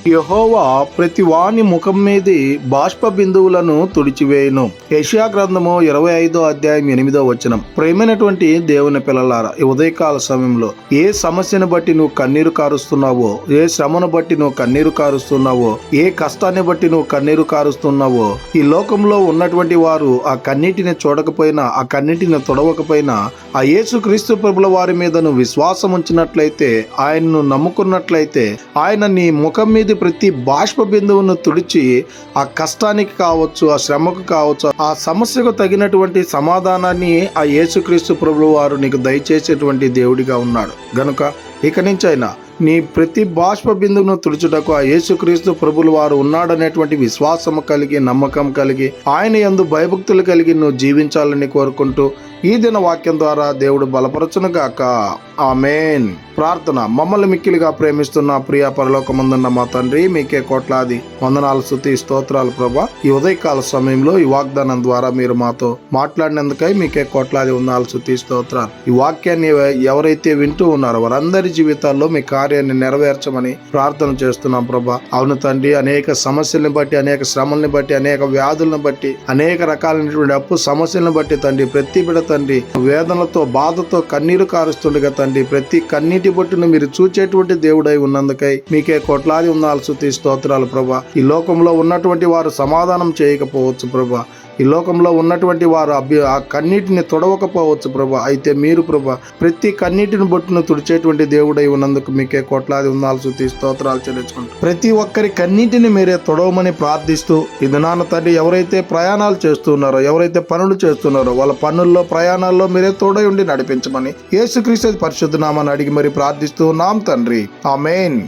యెహోవా ప్రతి వాని ముఖం మీది బాష్ప బిందువులను తుడిచివేయును. యెషయా గ్రంథము 25వ అధ్యాయం 8వ వచనం. ప్రియమైనటువంటి దేవుని పిల్లలారా, ఈ ఉదయకాల సమయంలో ఏ సమస్యను బట్టి నువ్వు కన్నీరు కారుస్తున్నావో, ఏ శ్రమను బట్టి నువ్వు కన్నీరు కారుస్తున్నావో, ఏ కష్టాన్ని బట్టి నువ్వు కన్నీరు కారుస్తున్నావో, ఈ లోకంలో ఉన్నటువంటి వారు ఆ కన్నీటిని చూడకపోయినా, ఆ కన్నీటిని తొడవకపోయినా, ఆ యేసుక్రీస్తు ప్రభుల వారి మీద నువ్వు విశ్వాసం ఉంచినట్లయితే, ఆయన్ను నమ్ముకున్నట్లయితే, ఆయన నీ ముఖం మీద ప్రతి బాష్ప బిందువును తుడిచి ఆ కష్టానికి కావచ్చు, ఆ శ్రమకు కావచ్చు, ఆ సమస్యకు తగినటువంటి సమాధానాన్ని ఆ యేసుక్రీస్తు ప్రభువు వారు నీకు దయచేసేటువంటి దేవుడిగా ఉన్నాడు. గనుక ఇక నుంచైనా నీ ప్రతి బాష్ప బిందువును తుడుచుటకు ఆ యేసుక్రీస్తు ప్రభులు వారు ఉన్నాడనేటువంటి విశ్వాసము కలిగి, నమ్మకం కలిగి, ఆయన యందు భయభక్తులు కలిగి నువ్వు జీవించాలని కోరుకుంటూ ఈ దిన వాక్యం ద్వారా దేవుడు బలపరచును గాక. ఆమేన్. ప్రార్థన. మమ్మల్ని మిక్కిలిగా ప్రేమిస్తున్న ప్రియ పరలోకమందున్న మా తండ్రి, మీకే కోట్లాది వందనాలు, స్తుతి, స్తోత్రాలు ప్రభా. ఈ ఉదయకాల సమయంలో ఈ వాగ్దానం ద్వారా మీరు మాతో మాట్లాడినందుకై మీకే కోట్లాది వందనాలు, స్తుతి, స్తోత్రాలు. ఈ వాక్యాన్ని ఎవరైతే వింటూ ఉన్నారో వారందరి జీవితాల్లో మీ కార్యాన్ని నెరవేర్చమని ప్రార్థన చేస్తున్నాం ప్రభా. అవును తండ్రి, అనేక సమస్యలను బట్టి, అనేక శ్రమల్ని బట్టి, అనేక వ్యాధులను బట్టి, అనేక రకాలైనటువంటి అప్పు సమస్యలను బట్టి తండ్రి, ప్రతి బిడ్డ తండ్రి వేదనలతో, బాధతో కన్నీరు కారుస్తుండగా తండ్రి, ప్రతి కన్నీటి బొట్టును మీరు చూచేటువంటి దేవుడై ఉన్నందుకై మీకే కోట్లాది వందనాలు, స్తుతి, స్తోత్రాలు ప్రభా. ఈ లోకంలో ఉన్నటువంటి వారు సమాధానం చేయకపోవచ్చు ప్రభా, ఈ లోకంలో ఉన్నటువంటి వారు ఆ కన్నీటిని తొడవకపోవచ్చు ప్రభా. అయితే మీరు ప్రభా ప్రతి కన్నీటిని బొట్టును తుడిచేటువంటి దేవుడై ఉన్నందుకు మీకే కోట్లాది వందనాలు, స్తుతి, స్తోత్రాలు చెల్లించుకుంటాం. ప్రతి ఒక్కరి కన్నీటిని మీరే తొడవమని ప్రార్థిస్తూ ఈ దినాన తండ్రి, ఎవరైతే ప్రయాణాలు చేస్తున్నారో, ఎవరైతే పనులు చేస్తున్నారో, వాళ్ళ పనుల్లో, ప్రయాణాల్లో మీరే తోడై ఉండి నడిపించమని యేసుక్రీస్తు పరిశుద్ధ నామాన్ని అడిగి మరి ప్రార్థిస్తూ ఉన్నాం తండ్రి. ఆమేన్.